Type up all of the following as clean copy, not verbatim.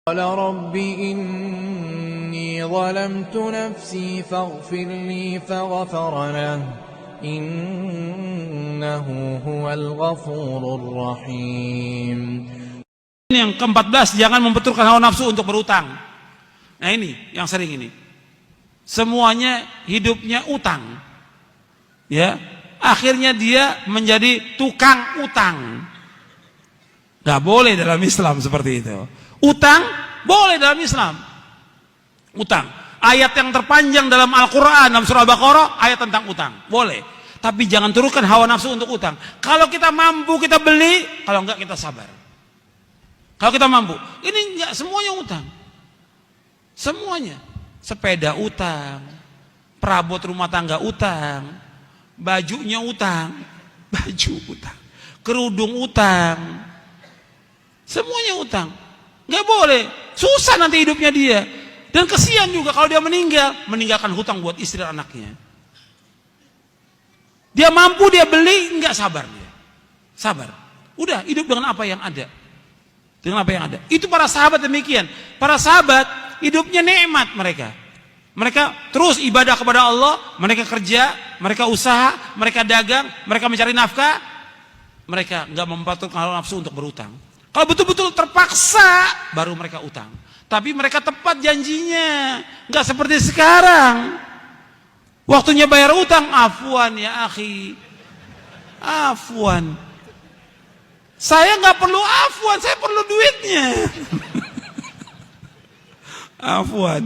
قال رب إني ظلمت نفسي فاغفر لي فغفر له إنه هو الغفور الرحيم. Yang ke-14, jangan membenturkan hawa nafsu untuk berutang. Nah ini yang sering ini. Semuanya hidupnya utang. Ya, akhirnya dia menjadi tukang utang. Gak boleh dalam Islam seperti itu. Utang boleh dalam Islam. Utang. Ayat yang terpanjang dalam Al-Quran, dalam surah Al-Baqarah, ayat tentang utang. Boleh. Tapi jangan turunkan hawa nafsu untuk utang. Kalau kita mampu, kita beli. Kalau enggak, kita sabar. Kalau kita mampu. Ini enggak semuanya utang. Semuanya. Sepeda utang. Perabot rumah tangga utang. Bajunya utang. Baju utang. Kerudung utang. Semuanya utang. Nggak boleh, susah nanti hidupnya dia. Dan kesian juga kalau dia meninggalkan hutang buat istri dan anaknya. Dia mampu, dia beli, nggak sabar dia. Sabar. Udah hidup dengan apa yang ada. Dengan apa yang ada. Itu para sahabat demikian. Para sahabat hidupnya nikmat mereka. Mereka terus ibadah kepada Allah, mereka kerja, mereka usaha, mereka dagang, mereka mencari nafkah. Mereka nggak memperhatikan hawa nafsu untuk berutang. Kalau betul-betul terpaksa, baru mereka utang. Tapi mereka tepat janjinya. Nggak seperti sekarang. Waktunya bayar utang, afwan ya akhi. Afwan. Saya nggak perlu afwan, saya perlu duitnya. Afwan.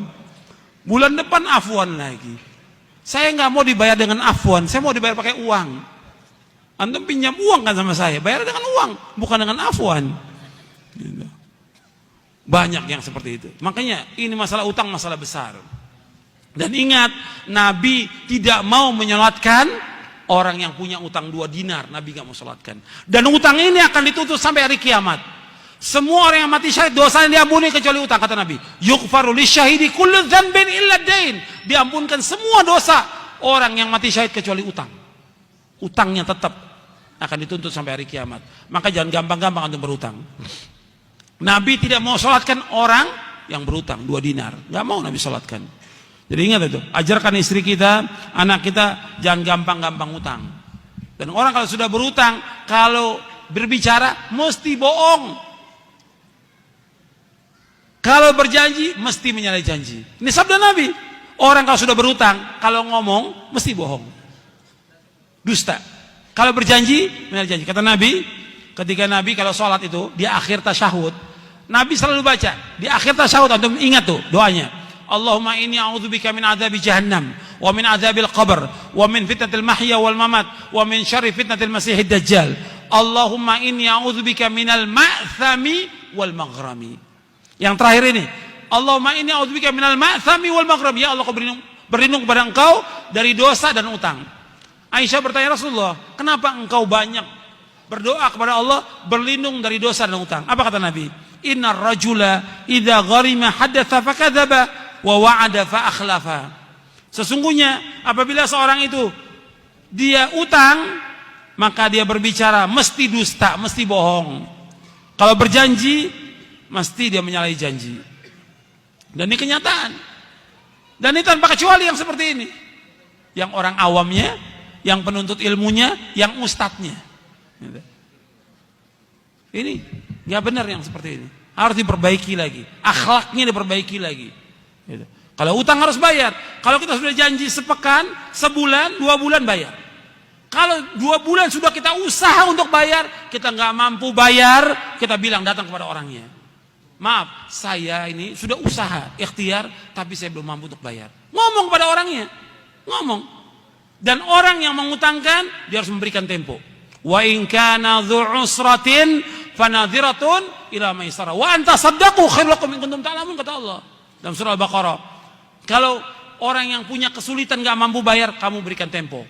Bulan depan afwan lagi. Saya nggak mau dibayar dengan afwan, saya mau dibayar pakai uang. Antum pinjam uang kan sama saya, bayar dengan uang, bukan dengan afwan. Banyak yang seperti itu. Makanya ini masalah utang masalah besar. Dan ingat, Nabi tidak mau menyolatkan orang yang punya utang 2 dinar. Nabi gak mau solatkan. Dan utang ini akan ditutup sampai hari kiamat. Semua orang yang mati syahid dosanya diampuni kecuali utang, kata Nabi. Yughfaru lisyahidi kullu dzanbin illa dain. Diampunkan semua dosa orang yang mati syahid kecuali utang. Utangnya tetap akan dituntut sampai hari kiamat. Maka jangan gampang-gampang untuk berutang. Nabi tidak mau sholatkan orang yang berutang 2 dinar. Gak mau Nabi sholatkan. Jadi ingat itu, ajarkan istri kita, anak kita, jangan gampang-gampang utang. Dan orang kalau sudah berutang, kalau berbicara mesti bohong. Kalau berjanji mesti menyalahi janji. Ini sabda Nabi. Orang kalau sudah berutang, kalau ngomong mesti bohong. Dusta. Kalau berjanji menyalahi janji. Kata Nabi, ketika Nabi kalau sholat itu di akhir tasyahud, Nabi selalu baca di akhir tasyahud, antum ingat tuh doanya. Allahumma inni a'udzubika min adzabi jahannam wa min adzabil qabr wa min fitnatil mahya wal mamat wa min syarri fitnatil masiihid dajjal. Allahumma inni a'udzubika minal ma'thami wal maghrami. Yang terakhir ini, Allahumma inni a'udzubika minal ma'thami wal maghrami. Ya Allah, aku berlindung kepada Engkau dari dosa dan utang. Aisyah bertanya, Rasulullah, kenapa engkau banyak berdoa kepada Allah berlindung dari dosa dan utang? Apa kata Nabi? Innar rajula idza gharima hadatsa fakadzaba wa wa'ada fa akhlafa. Sesungguhnya apabila seorang itu dia utang, maka dia berbicara mesti dusta, mesti bohong. Kalau berjanji mesti dia menyalahi janji. Dan ini kenyataan. Dan ini tanpa kecuali yang seperti ini. Yang orang awamnya, yang penuntut ilmunya, yang ustadznya. Ini nggak benar yang seperti ini. Harus diperbaiki lagi. Akhlaknya diperbaiki lagi. Kalau utang harus bayar. Kalau kita sudah janji sepekan, sebulan, 2 bulan bayar. Kalau 2 bulan sudah kita usaha untuk bayar, kita nggak mampu bayar, kita bilang datang kepada orangnya. Maaf, saya ini sudah usaha, ikhtiar, tapi saya belum mampu untuk bayar. Ngomong kepada orangnya. Ngomong. Dan orang yang mengutangkan, dia harus memberikan tempo. Wa in kana dzu usratin fanadhiratun ila maisarah wa anta saddaqu khairul lakum in kuntum ta'lamun, kata Allah dalam surah Al-Baqarah. Kalau orang yang punya kesulitan enggak mampu bayar, kamu berikan tempo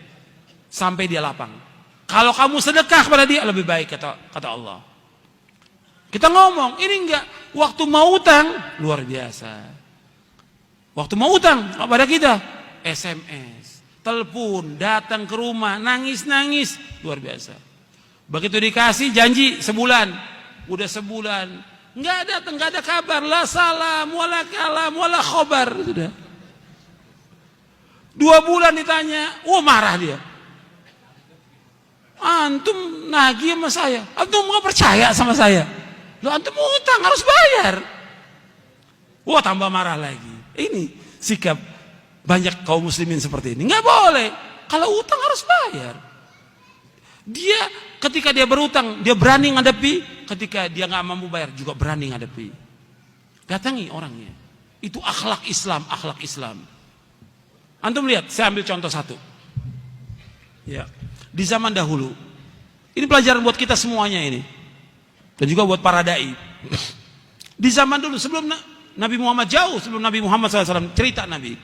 sampai dia lapang. Kalau kamu sedekah kepada dia lebih baik, kata Allah. Kita ngomong, ini enggak waktu mau utang luar biasa. Waktu mau utang kepada kita SMS, telepon, datang ke rumah, nangis luar biasa. Begitu dikasih janji sebulan, udah sebulan Nggak datang, nggak ada kabar, la salam, wala kalam, wala khobar, sudah. 2 bulan ditanya, marah dia. Antum nagih sama saya, antum nggak percaya sama saya. Lo antum utang harus bayar. Tambah marah lagi. Ini sikap banyak kaum muslimin seperti ini. Nggak boleh. Kalau utang harus bayar. Dia ketika dia berutang, dia berani ngadepi. Ketika dia nggak mampu bayar, juga berani ngadepi. Datangi orangnya. Itu akhlak Islam, akhlak Islam. Antum lihat, saya ambil contoh satu. Ya, di zaman dahulu, ini pelajaran buat kita semuanya ini, dan juga buat para dai. Di zaman dulu, sebelum Nabi Muhammad, jauh sebelum Nabi Muhammad SAW, cerita Nabi,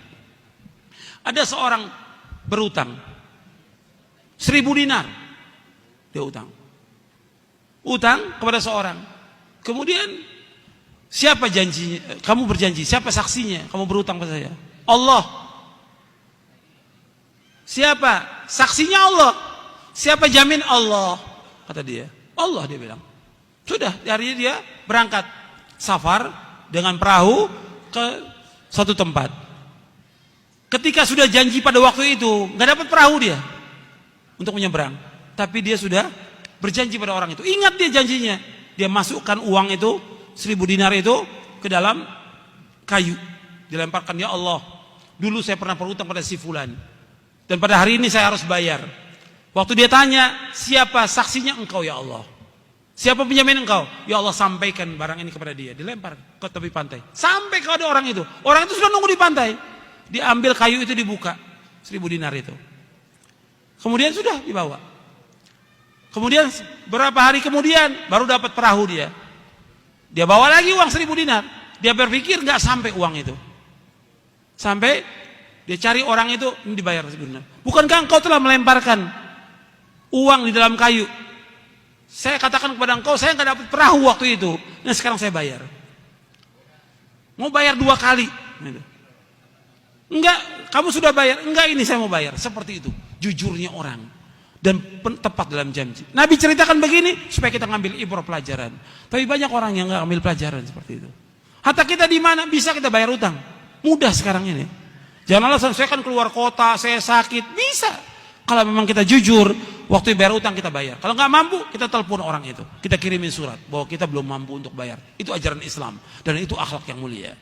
ada seorang berutang 1.000 dinar, dia utang kepada seorang. Kemudian siapa janjinya? Kamu berjanji, siapa saksinya? Kamu berutang pada saya. Allah. Siapa? Saksinya Allah. Siapa jamin? Allah. Kata dia. Allah, dia bilang. Sudah, hari ini dia berangkat safar dengan perahu ke satu tempat. Ketika sudah janji pada waktu itu, nggak dapat perahu dia untuk menyeberang. Tapi dia sudah berjanji pada orang itu. Ingat dia janjinya. Dia masukkan uang itu, 1.000 dinar itu ke dalam kayu. Dilemparkan, ya Allah, dulu saya pernah berutang pada si fulan. Dan pada hari ini saya harus bayar. Waktu dia tanya, siapa saksinya? Engkau ya Allah. Siapa penjamin engkau? Ya Allah, sampaikan barang ini kepada dia. Dilempar ke tepi pantai. Sampai kepada orang itu. Orang itu sudah nunggu di pantai. Diambil kayu itu, dibuka. 1.000 dinar itu. Kemudian sudah dibawa. Kemudian berapa hari kemudian baru dapat perahu dia. Dia bawa lagi uang 1.000 dinar. Dia berpikir nggak sampai uang itu. Sampai dia cari orang itu, ini dibayar 1.000 dinar. Bukankah engkau telah melemparkan uang di dalam kayu? Saya katakan kepada engkau, saya nggak dapat perahu waktu itu. Nah sekarang saya bayar. Mau bayar 2 kali. Enggak, kamu sudah bayar. Enggak, ini saya mau bayar. Seperti itu. Jujurnya orang. Dan tepat dalam janji. Nabi ceritakan begini, supaya kita ngambil ibrah pelajaran. Tapi banyak orang yang nggak ambil pelajaran seperti itu. Hatta kita di mana bisa kita bayar utang. Mudah sekarang ini. Jangan alasan, saya kan keluar kota, saya sakit. Bisa. Kalau memang kita jujur, waktu bayar utang kita bayar. Kalau nggak mampu, kita telepon orang itu. Kita kirimin surat bahwa kita belum mampu untuk bayar. Itu ajaran Islam. Dan itu akhlak yang mulia.